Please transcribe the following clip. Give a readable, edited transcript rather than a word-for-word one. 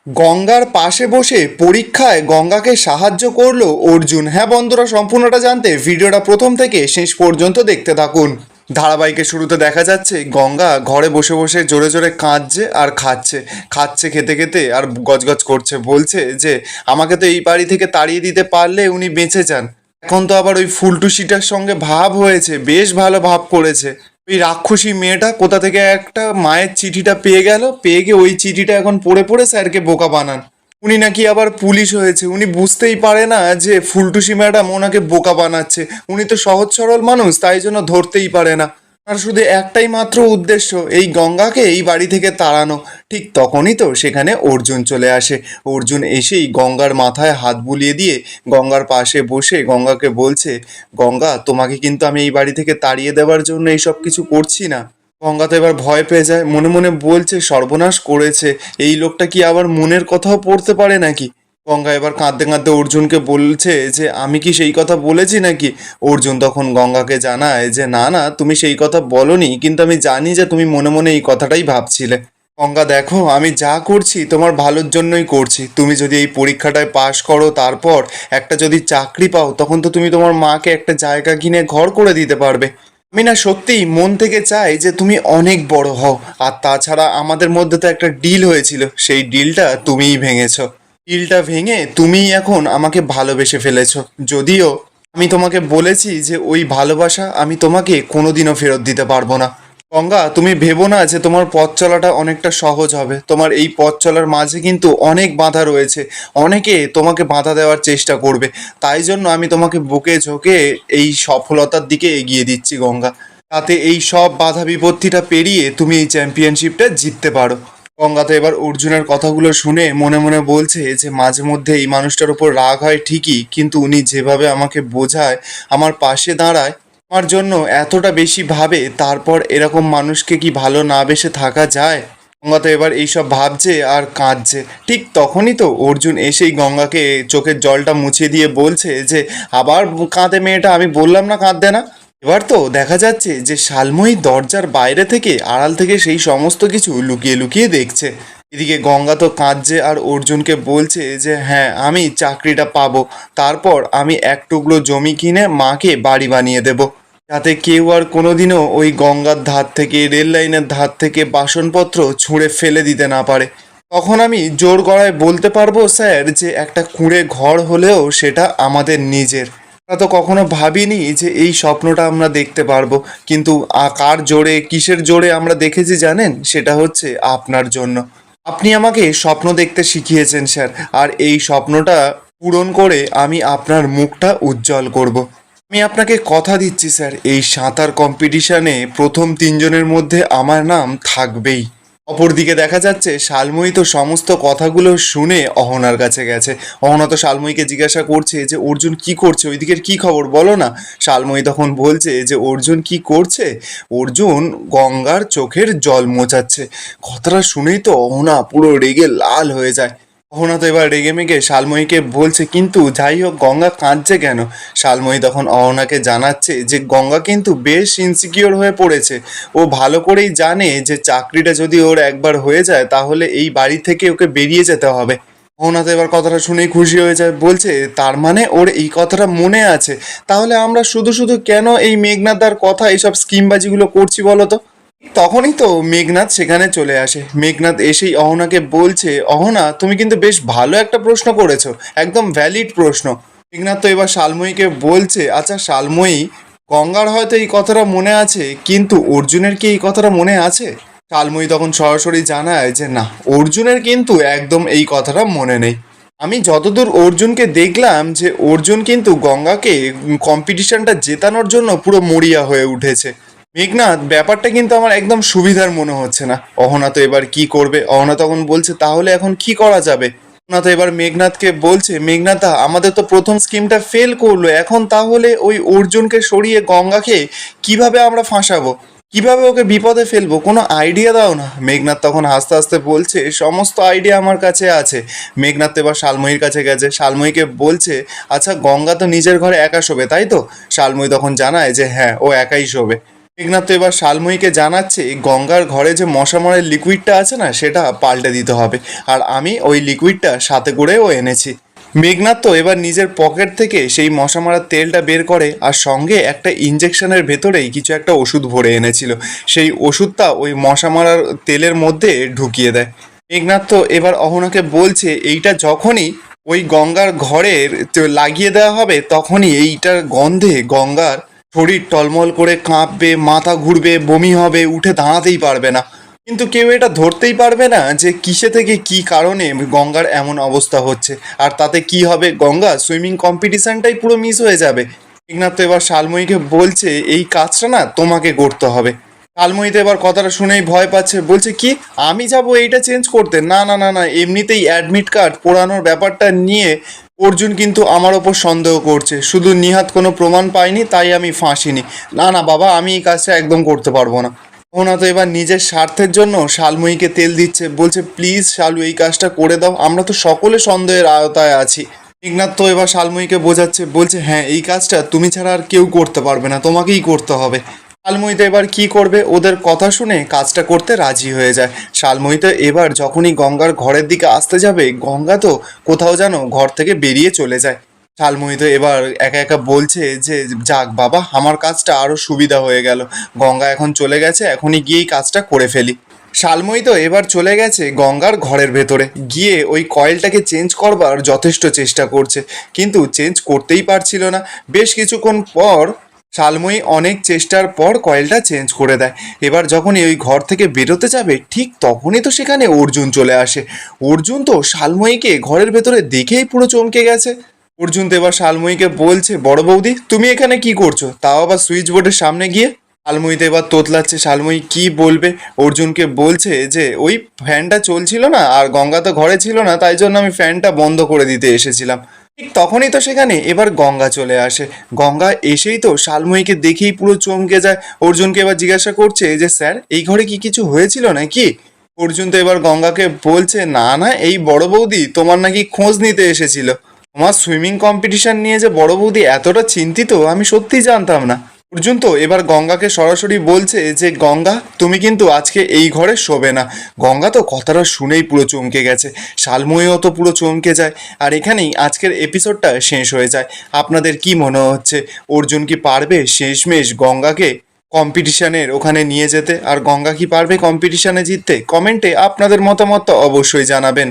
গঙ্গার পাশে বসে পরীক্ষায় গঙ্গাকে সাহায্য করলো অর্জুন। হ্যাঁ বন্ধুরা, সম্পূর্ণটা জানতে ভিডিওটা প্রথম থেকে শেষ পর্যন্ত দেখতে থাকুন। ধারাবাহিকের শুরুতে দেখা যাচ্ছে গঙ্গা ঘরে বসে বসে জোরে জোরে কাঁদছে আর খাচ্ছে খাচ্ছে খেতে খেতে আর গজগজ করছে, বলছে যে আমাকে তো এই বাড়ি থেকে তাড়িয়ে দিতে পারলে উনি বেঁচে যান। এখন তো আবার ওই ফুলটুসিটার সঙ্গে ভাব হয়েছে, বেশ ভালো ভাব করেছে। ওই রাক্ষসী মেয়েটা কোথা থেকে একটা মায়ের চিঠিটা পেয়ে গেল, পেয়ে গিয়ে ওই চিঠিটা এখন পড়ে পড়ে স্যারকে বোকা বানান। উনি নাকি আবার পুলিশ হয়েছে, উনি বুঝতেই পারে না যে ফুলটুসি ম্যাডাম ওনাকে বোকা বানাচ্ছে। উনি তো সহজ সরল মানুষ, তাই জন্য ধরতেই পারে না। আর শুধু একটাই মাত্র উদ্দেশ্য, এই গঙ্গাকে এই বাড়ি থেকে তাড়ানো। ঠিক তখনই তো সেখানে অর্জুন চলে আসে। অর্জুন এসেই গঙ্গার মাথায় হাত বুলিয়ে দিয়ে গঙ্গার পাশে বসে গঙ্গাকে বলছে, গঙ্গা তোমাকে কিন্তু আমি এই বাড়ি থেকে তাড়িয়ে দেওয়ার জন্য এইসব কিছু করছি না। গঙ্গা তো এবার ভয় পেয়ে যায়, মনে মনে বলছে সর্বনাশ করেছে, এই লোকটা কি আবার মনের কথাও পড়তে পারে নাকি। গঙ্গা এবার কাঁদতে কাঁদতে অর্জুনকে বলছে যে আমি কি সেই কথা বলেছি নাকি। অর্জুন তখন গঙ্গাকে জানায় যে না না, তুমি সেই কথা বলনি, কিন্তু আমি জানি যে তুমি মনে মনে এই কথাটাই ভাবছিলে। গঙ্গা দেখো, আমি যা করছি তোমার ভালোর জন্যই করছি। তুমি যদি এই পরীক্ষাটায় পাশ করো, তারপর একটা যদি চাকরি পাও, তখন তো তুমি তোমার মাকে একটা জায়গা কিনে ঘর করে দিতে পারবে। আমি না সত্যিই মন থেকে চাই যে তুমি অনেক বড় হও। আর তাছাড়া আমাদের মধ্যে তো একটা ডিল হয়েছিল, সেই ডিলটা তুমিই ভেঙেছো। ডিলটা ভেঙে তুমিই এখন আমাকে ভালোবেসে ফেলেছো। যদিও আমি তোমাকে বলেছি যে ওই ভালোবাসা আমি তোমাকে কোনোদিনও ফেরত দিতে পারবো না। গঙ্গা, তুমি ভেবো না যে তোমার পথ চলাটা অনেকটা সহজ হবে। তোমার এই পথ চলার মাঝে কিন্তু অনেক বাধা রয়েছে, অনেকে তোমাকে বাধা দেওয়ার চেষ্টা করবে। তাই জন্য আমি তোমাকে বুকে ঝোঁকে এই সফলতার দিকে এগিয়ে দিচ্ছি গঙ্গা, তাতে এই সব বাধা বিপত্তিটা পেরিয়ে তুমি এই চ্যাম্পিয়নশিপটা জিততে পারো। গঙ্গা তো এবার অর্জুনের কথাগুলো শুনে মনে মনে বলছে যে মাঝে মধ্যে এই মানুষটার উপর রাগ হয় ঠিকই, কিন্তু উনি যেভাবে আমাকে বোঝায়, আমার পাশে দাঁড়ায়, আমার জন্য এতটা বেশি ভাবে, তারপর এরকম মানুষকে কি ভালো না বেসে থাকা যায়। গঙ্গা তো এবার এইসব ভাবছে আর কাঁদছে। ঠিক তখনই তো অর্জুন এসেই গঙ্গাকে চোখের জলটা মুছিয়ে দিয়ে বলছে যে আবার কাঁদে মেয়েটা, আমি বললাম না কাঁদতে না। এবার তো দেখা যাচ্ছে যে শালময়ী দরজার বাইরে থেকে আড়াল থেকে সেই সমস্ত কিছু লুকিয়ে লুকিয়ে দেখছে। এদিকে গঙ্গা তো কাঁদছে আর অর্জুনকে বলছে যে হ্যাঁ, আমি চাকরিটা পাবো, তারপর আমি এক টুকরো জমি কিনে মাকে বাড়ি বানিয়ে দেব, যাতে কেউ আর কোনোদিনও ওই গঙ্গার ধার থেকে, রেল লাইনের ধার থেকে বাসনপত্র ছুঁড়ে ফেলে দিতে না পারে। তখন আমি জোর গলায় বলতে পারবো স্যার যে একটা কুঁড়ে ঘর হলেও সেটা আমাদের নিজের। আমরা তো কখনো ভাবিনি যে এই স্বপ্নটা আমরা দেখতে পারবো, কিন্তু কার জোরে, কিসের জোরে আমরা দেখেছি জানেন? সেটা হচ্ছে আপনার জন্য। আপনি আমাকে স্বপ্ন দেখতে শিখিয়েছেন স্যার, আর এই স্বপ্নটা পূরণ করে আমি আপনার মুখটা উজ্জ্বল করব। আমি আপনাকে কথা দিচ্ছি স্যার, এই সাঁতার কম্পিটিশনে প্রথম তিনজনের মধ্যে আমার নাম থাকবেই। অপরদিকে দেখা যাচ্ছে শালময়ী তো সমস্ত কথাগুলো শুনে অহনার কাছে গেছে। অহনা তো শালময়ীকে জিজ্ঞাসা করছে যে অর্জুন কি করছে, ওইদিকের কি খবর বলো না। শালময়ী তখন বলছে যে অর্জুন কি করছে, অর্জুন গঙ্গার চোখের জল মোছাচ্ছে। কথাটা শুনেই তো অহনা পুরো রেগে লাল হয়ে যায়। অহনা তো এবার রেগে মেগে শালময়ীকে বলছে কিন্তু যাই হোক গঙ্গা কাঁদছে কেন। শালময়ী তখন অহনাকে জানাচ্ছে যে গঙ্গা কিন্তু বেশ ইনসিকিওর হয়ে পড়েছে। ও ভালো করেই জানে যে চাকরিটা যদি ওর একবার হয়ে যায়, তাহলে এই বাড়ি থেকে ওকে বেরিয়ে যেতে হবে। অহনা তো এবার কথাটা শুনেই খুশি হয়ে যায়, বলছে তার মানে ওর এই কথাটা মনে আছে। তাহলে আমরা শুধু শুধু কেন এই মেঘনাদার কথা এইসব স্কিমবাজিগুলো করছি বলো তো। তখনই তো মেঘনাদ সেখানে চলে আসে। মেঘনাদ এসেই অহনাকে বলছে, অহনা তুমি কিন্তু বেশ ভালো একটা প্রশ্ন করেছো, একদম ভ্যালিড প্রশ্ন। মেঘনাদ তো এবার শালময়ীকে বলছে, আচ্ছা শালময়ী, গঙ্গার হয়তো এই কথাটা মনে আছে, কিন্তু অর্জুনের কি এই কথাটা মনে আছে? শালময়ী তখন সরাসরি জানায় যে না, অর্জুনের কিন্তু একদম এই কথাটা মনে নেই। আমি যতদূর অর্জুনকে দেখলাম যে অর্জুন কিন্তু গঙ্গাকে কম্পিটিশনটা জেতানোর জন্য পুরো মরিয়া হয়ে উঠেছে। মেঘনাথ, ব্যাপারটা কিন্তু আমার একদম সুবিধার মনে হচ্ছে না। অহনা তো এবার কি করবে? অহনা তখন বলছে তাহলে এখন কি করা যাবে? অহনা তো এবার মেঘনাথকে বলছে, মেঘনাথা আমাদের তো প্রথম স্কিমটা ফেল করলো, এখন তাহলে ওই অর্জুনকে সরিয়ে গঙ্গাকে কিভাবে আমরা ফাঁসাবো, কিভাবে ওকে বিপদে ফেলবো, কোনো আইডিয়া দাও না। মেঘনাথ তখন হাসতে হাসতে বলছে সমস্ত আইডিয়া আমার কাছে আছে। মেঘনাথ তো এবার শালময়ীর কাছে গেছে, শালময়ীকে বলছে আচ্ছা গঙ্গা তো নিজের ঘরে একা শোবে তাই তো? শালময়ী তখন জানায় যে হ্যাঁ, ও একাই শোবে। মেঘনাথ তো এবার শালময়ীকে জানাচ্ছে গঙ্গার ঘরে যে মশা মারার লিকুইডটা আছে না সেটা পাল্টে দিতে হবে, আর আমি ওই লিকুইডটা সাথে করেও এনেছি। মেঘনাথ তো এবার নিজের পকেট থেকে সেই মশা মারার তেলটা বের করে আর সঙ্গে একটা ইঞ্জেকশনের ভেতরেই কিছু একটা ওষুধ ভরে এনেছিল, সেই ওষুধটা ওই মশা মারার তেলের মধ্যে ঢুকিয়ে দেয়। মেঘনাথ তো এবার অহনাকে বলছে এইটা যখনই ওই গঙ্গার ঘরের লাগিয়ে দেওয়া হবে তখনই এইটার গন্ধে গঙ্গার শরীর টলমল করে কাঁপবে, মাথা ঘুরবে, বমি হবে, উঠে দাঁড়াতেই পারবে না। কিন্তু কেউ এটা ধরতেই পারবে না যে কিসে থেকে কি কারণে গঙ্গার এমন অবস্থা হচ্ছে, আর তাতে কি হবে, গঙ্গা সুইমিং কম্পিটিশনটাই পুরো মিস হয়ে যাবে। মেঘনাথ তো এবার শালময়ীকে বলছে এই কাজটা না তোমাকে করতে হবে। শালময়ী তো এবার কথাটা শুনেই ভয় পাচ্ছে, বলছে কি আমি যাব এইটা চেঞ্জ করতে? না না না না, এমনিতেই অ্যাডমিট কার্ড পোড়ানোর ব্যাপারটা নিয়ে অর্জুন কিন্তু আমার ওপর সন্দেহ করছে, শুধু নিহাত কোনো প্রমাণ পাইনি তাই আমি ফাঁসিনি। না না বাবা, আমি এই কাজটা একদম করতে পারবো না। ওনা তো এবার নিজের স্বার্থের জন্য শালময়ীকে তেল দিচ্ছে, বলছে প্লিজ শালু এই কাজটা করে দাও, আমরা তো সকলে সন্দেহের আওতায় আছি। মেঘনাথ তো এবার শালময়ীকে বোঝাচ্ছে, বলছে হ্যাঁ এই কাজটা তুমি ছাড়া আর কেউ করতে পারবে না, তোমাকেই করতে হবে। শালময়ী তো এবার কি করবে, ওদের কথা শুনে কাজটা করতে রাজি হয়ে যায়। শালময়ী তো এবার যখনই গঙ্গার ঘরের দিকে আসতে যাবে, গঙ্গা তো কোথাও যেন ঘর থেকে বেরিয়ে চলে যায়। শালময়ী তো এবার একা একা বলছে যে যাক বাবা, আমার কাজটা আরও সুবিধা হয়ে গেল, গঙ্গা এখন চলে গেছে, এখনই গিয়েই কাজটা করে ফেলি। শালময়ী তো এবার চলে গেছে গঙ্গার ঘরের ভেতরে, গিয়ে ওই কয়েলটাকে চেঞ্জ করবার যথেষ্ট চেষ্টা করছে, কিন্তু চেঞ্জ করতেই পারছিল না। বেশ কিছুক্ষণ পর শালময়ী অনেক চেষ্টার পর কয়েলটা চেঞ্জ করে দেয়। এবার যখনই ওই ঘর থেকে বেরোতে যাবে ঠিক তখনই তো সেখানে অর্জুন চলে আসে। অর্জুন তো শালময়ীকে ঘরের ভেতরে দেখেই পুরো চমকে গেছে। অর্জুন তো এবার শালময়ীকে বলছে বড় বৌদি তুমি এখানে কি করছো, তাও আবার সুইচ বোর্ডের সামনে গিয়ে। শালময়ী তো এবার তোতলাচ্ছে, শালময়ী কি বলবে, অর্জুনকে বলছে যে ওই ফ্যানটা চলছিল না আর গঙ্গা তো ঘরে ছিল না, তাই জন্য আমি ফ্যানটা বন্ধ করে দিতে এসেছিলাম। ঠিক তখনই তো সেখানে এবার গঙ্গা চলে আসে। গঙ্গা এসেই তো শালময়ীকে দেখেই পুরো চমকে যায়। অর্জুনকে এবার জিজ্ঞাসা করছে যে স্যার এই ঘরে কি কিছু হয়েছিল নাকি। অর্জুন তো এবার গঙ্গাকে বলছে না না, এই বড় বৌদি তোমার নাকি খোঁজ নিতে এসেছিল। তোমার সুইমিং কম্পিটিশন নিয়ে যে বড় বৌদি এতটা চিন্তিত আমি সত্যিই জানতাম না। অর্জুন তো এবার গঙ্গাকে সরাসরি বলছে যে গঙ্গা তুমি কিন্তু আজকে এই ঘরে শোবে না। গঙ্গা তো কথাটা শুনেই পুরো চমকে গেছে, শালময়ীও তো পুরো চমকে যায়। আর এখানেই আজকের এপিসোডটা শেষ হয়ে যায়। আপনাদের কি মনে হচ্ছে, অর্জুন কি পারবে শেষমেশ গঙ্গাকে কম্পিটিশনের ওখানে নিয়ে যেতে, আর গঙ্গা কি পারবে কম্পিটিশনে জিততে? কমেন্টে আপনাদের মতামত অবশ্যই জানাবেন।